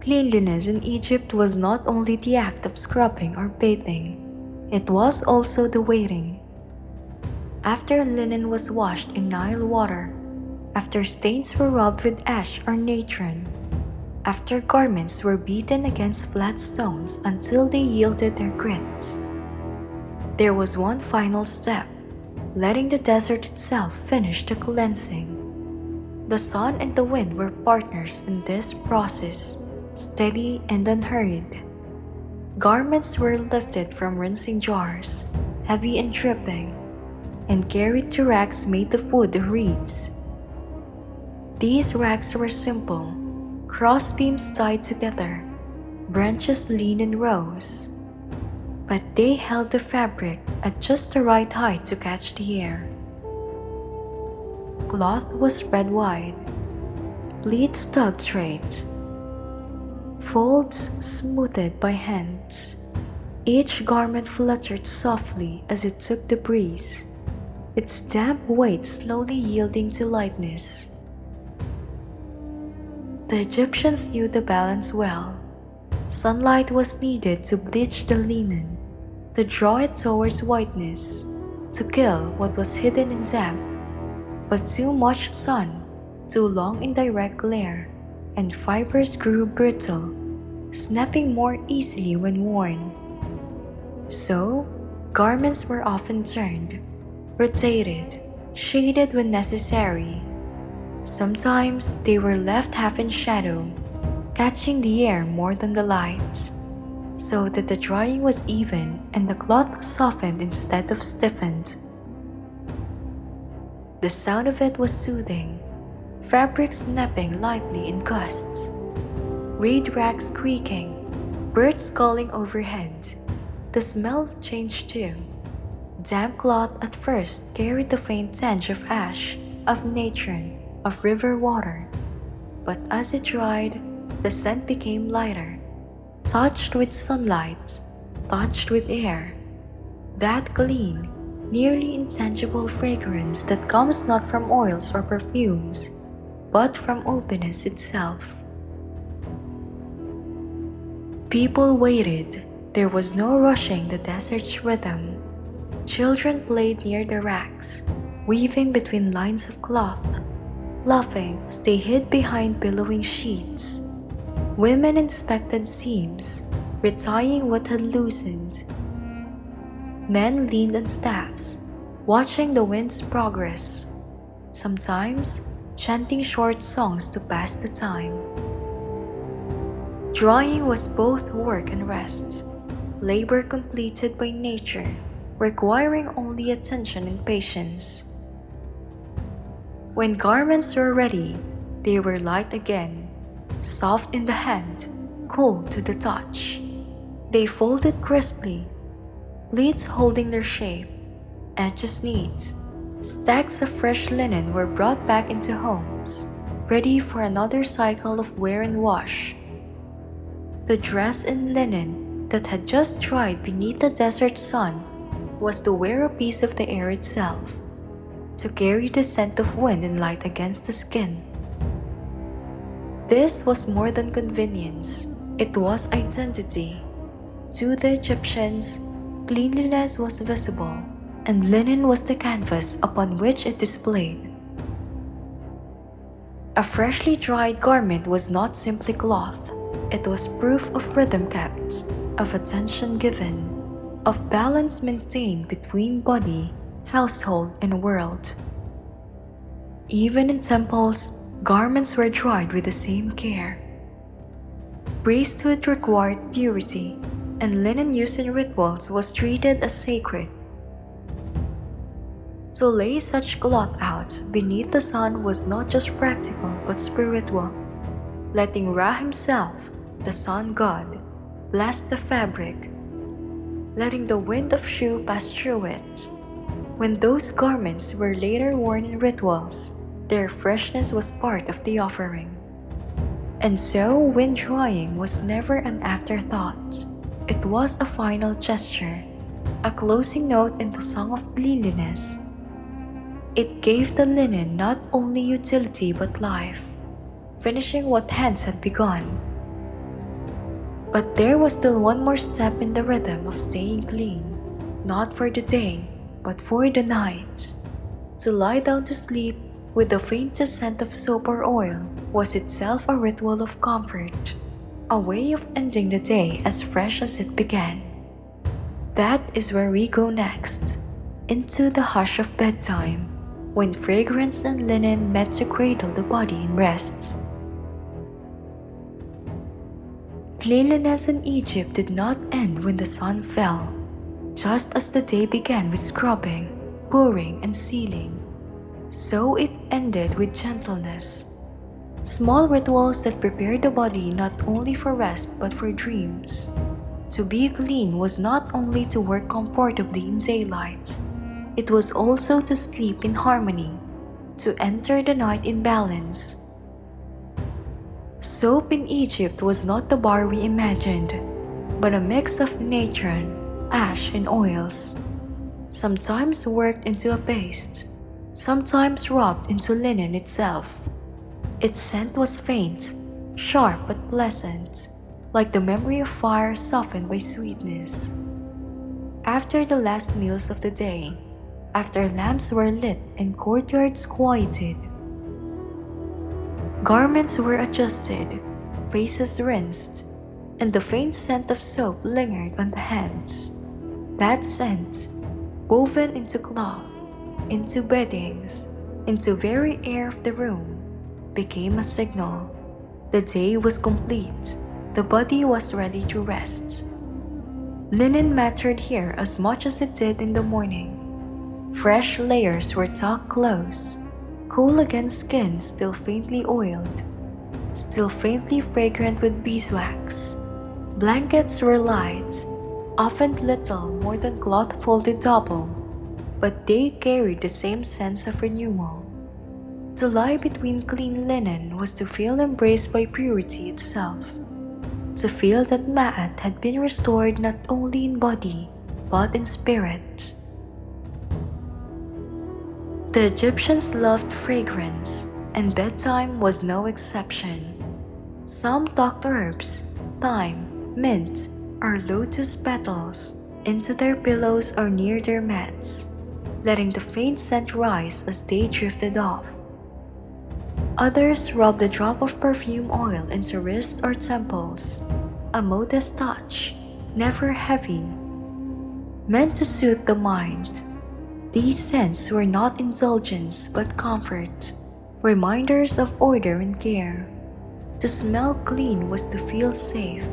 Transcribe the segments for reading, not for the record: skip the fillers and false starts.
Cleanliness in Egypt was not only the act of scrubbing or bathing, it was also the waiting. After linen was washed in Nile water, after stains were rubbed with ash or natron, after garments were beaten against flat stones until they yielded their grits, there was one final step, letting the desert itself finish the cleansing. The sun and the wind were partners in this process, steady and unhurried. Garments were lifted from rinsing jars, heavy and dripping, and carried to racks made of wood or reeds. These racks were simple, cross beams tied together, branches lean in rows. But they held the fabric at just the right height to catch the air. Cloth was spread wide, pleats tugged straight, folds smoothed by hands. Each garment fluttered softly as it took the breeze, its damp weight slowly yielding to lightness. The Egyptians knew the balance well. Sunlight was needed to bleach the linen, to draw it towards whiteness, to kill what was hidden in damp. But too much sun, too long in direct glare, and fibers grew brittle, snapping more easily when worn. So, garments were often turned, rotated, shaded when necessary. Sometimes they were left half in shadow, catching the air more than the light, so that the drying was even and the cloth softened instead of stiffened. The sound of it was soothing, fabric snapping lightly in gusts, reed racks creaking, birds calling overhead. The smell changed too. Damp cloth at first carried the faint tinge of ash, of natron, of river water, but as it dried, the scent became lighter, touched with sunlight, touched with air. That clean, nearly intangible fragrance that comes not from oils or perfumes, but from openness itself. People waited. There was no rushing the desert's rhythm. Children played near the racks, weaving between lines of cloth, laughing as they hid behind billowing sheets. Women inspected seams, retying what had loosened. Men leaned on staffs, watching the wind's progress, sometimes chanting short songs to pass the time. Drawing was both work and rest, labor completed by nature, requiring only attention and patience. When garments were ready, they were light again, soft in the hand, cool to the touch. They folded crisply, pleats holding their shape, edges neat. Stacks of fresh linen were brought back into homes, ready for another cycle of wear and wash. The dress in linen that had just dried beneath the desert sun was to wear a piece of the air itself, to carry the scent of wind and light against the skin. This was more than convenience, it was identity. To the Egyptians, cleanliness was visible, and linen was the canvas upon which it displayed. A freshly dried garment was not simply cloth, it was proof of rhythm kept, of attention given, of balance maintained between body, household, and world. Even in temples, garments were dried with the same care. Priesthood required purity, and linen used in rituals was treated as sacred. To lay such cloth out beneath the sun was not just practical but spiritual, letting Ra himself, the sun god, bless the fabric, letting the wind of Shu pass through it. When those garments were later worn in rituals, their freshness was part of the offering. And so wind drying was never an afterthought. It was a final gesture, a closing note in the song of cleanliness. It gave the linen not only utility but life, finishing what hands had begun. But there was still one more step in the rhythm of staying clean, not for the day, but for the night. To lie down to sleep with the faintest scent of soap or oil was itself a ritual of comfort, a way of ending the day as fresh as it began. That is where we go next, into the hush of bedtime, when fragrance and linen met to cradle the body in rest. Cleanliness in Egypt did not end when the sun fell, just as the day began with scrubbing, pouring, and sealing. So it ended with gentleness. Small rituals that prepared the body not only for rest but for dreams. To be clean was not only to work comfortably in daylight, it was also to sleep in harmony, to enter the night in balance. Soap in Egypt was not the bar we imagined, but a mix of natron, ash, and oils, sometimes worked into a paste, sometimes rubbed into linen itself. Its scent was faint, sharp but pleasant, like the memory of fire softened by sweetness. After the last meals of the day, after lamps were lit and courtyards quieted, garments were adjusted, faces rinsed, and the faint scent of soap lingered on the hands. That scent, woven into cloth, into beddings, into very air of the room, became a signal. The day was complete. The body was ready to rest. Linen mattered here as much as it did in the morning. Fresh layers were tucked close, cool against skin still faintly oiled, still faintly fragrant with beeswax. Blankets were light, often little more than cloth folded double, but they carried the same sense of renewal. To lie between clean linen was to feel embraced by purity itself, to feel that Ma'at had been restored not only in body, but in spirit. The Egyptians loved fragrance, and bedtime was no exception. Some tucked herbs, thyme, mint, or lotus petals into their pillows or near their mats, letting the faint scent rise as they drifted off. Others rubbed a drop of perfume oil into wrists or temples, a modest touch, never heavy, meant to soothe the mind. These scents were not indulgence but comfort, reminders of order and care. To smell clean was to feel safe,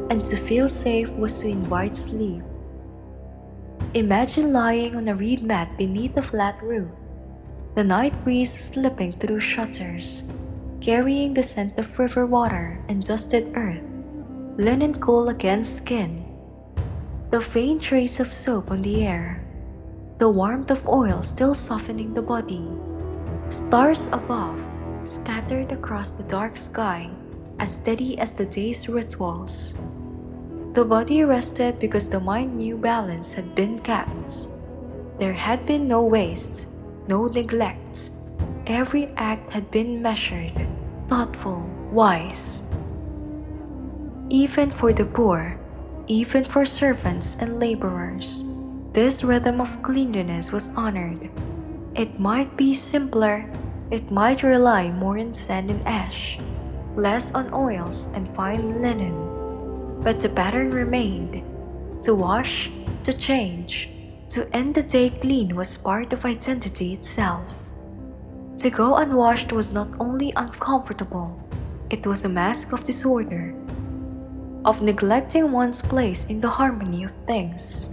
and to feel safe was to invite sleep. Imagine lying on a reed mat beneath a flat roof, the night breeze slipping through shutters, carrying the scent of river water and dusted earth, linen cool against skin, the faint trace of soap on the air, the warmth of oil still softening the body, stars above, scattered across the dark sky, as steady as the day's rituals. The body rested because the mind knew balance had been kept. There had been no waste, no neglect. Every act had been measured, thoughtful, wise. Even for the poor, even for servants and laborers, this rhythm of cleanliness was honored. It might be simpler, it might rely more on sand and ash, less on oils and fine linen, but the pattern remained. To wash, to change, to end the day clean was part of identity itself. To go unwashed was not only uncomfortable, it was a mask of disorder, of neglecting one's place in the harmony of things.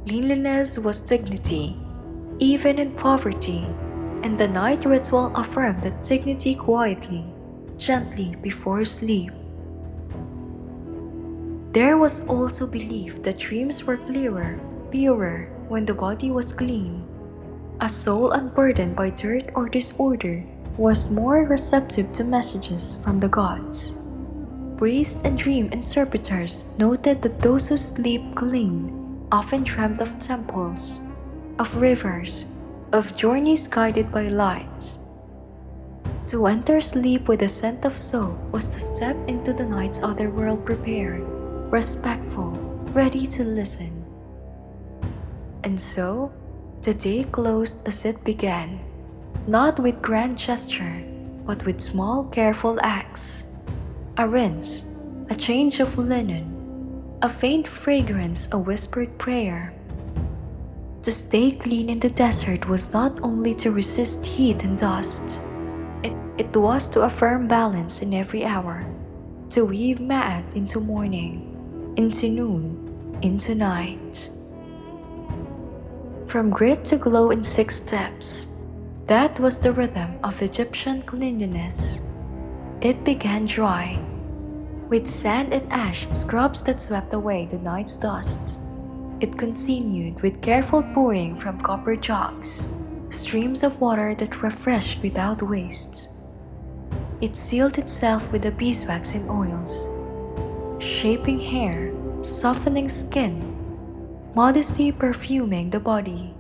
Cleanliness was dignity, even in poverty, and the night ritual affirmed that dignity quietly, gently before sleep. There was also belief that dreams were clearer, purer when the body was clean. A soul unburdened by dirt or disorder was more receptive to messages from the gods. Priests and dream interpreters noted that those who sleep clean often dreamt of temples, of rivers, of journeys guided by lights. To enter sleep with a scent of soap was to step into the night's other world prepared, respectful, ready to listen. And so, the day closed as it began, not with grand gesture, but with small careful acts. A rinse, a change of linen, a faint fragrance, a whispered prayer. To stay clean in the desert was not only to resist heat and dust. It was to affirm balance in every hour, to weave ma'at into morning, into noon, into night. From grit to glow in 6 steps, that was the rhythm of Egyptian cleanliness. It began dry, with sand and ash scrubs that swept away the night's dust. It continued with careful pouring from copper jugs, streams of water that refreshed without waste. It sealed itself with the beeswax and oils, shaping hair, softening skin, modesty perfuming the body.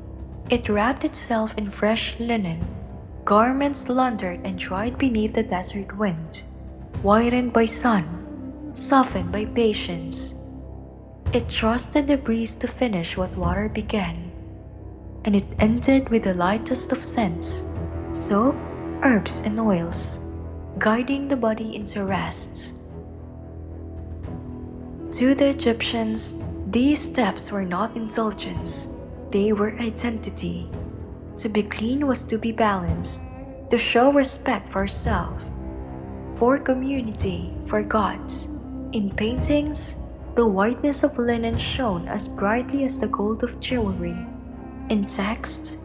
It wrapped itself in fresh linen, garments laundered and dried beneath the desert wind, whitened by sun, softened by patience. It trusted the breeze to finish what water began, and it ended with the lightest of scents, soap, herbs, and oils, guiding the body into rest. To the Egyptians, these steps were not indulgence, they were identity. To be clean was to be balanced, to show respect for self, for community, for gods. In paintings, the whiteness of linen shone as brightly as the gold of jewelry. In texts,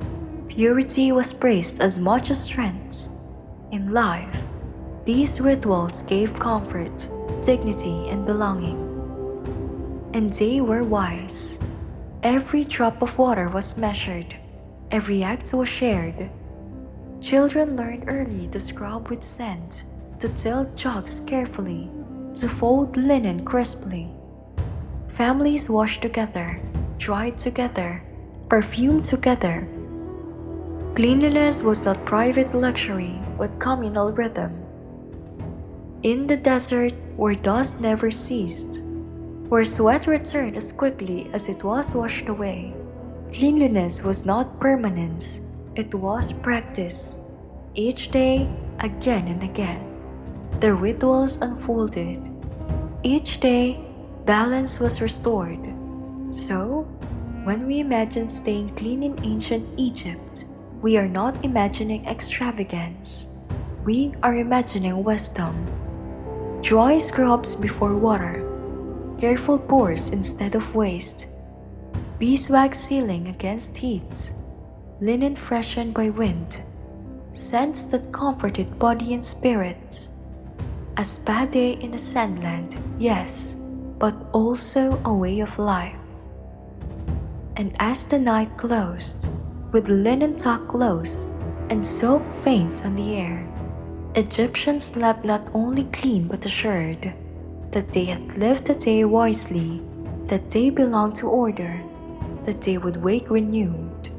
purity was praised as much as strength. In life, these rituals gave comfort, dignity, and belonging. And they were wise. Every drop of water was measured, every act was shared. Children learned early to scrub with sand, to tilt jugs carefully, to fold linen crisply. Families washed together, dried together, perfumed together. Cleanliness was not private luxury, but communal rhythm. In the desert, where dust never ceased, where sweat returned as quickly as it was washed away, cleanliness was not permanence, it was practice. Each day, again and again, the rituals unfolded. Each day, balance was restored. So, when we imagine staying clean in ancient Egypt, we are not imagining extravagance. We are imagining wisdom. Dry scrubs before water, careful pours instead of waste, beeswax sealing against heats, linen freshened by wind, scents that comforted body and spirit. A spa day in a sandland, yes, but also a way of life. And as the night closed, with linen tucked close and soap faint on the air, Egyptians slept not only clean but assured that they had lived the day wisely, that they belonged to order, that they would wake renewed.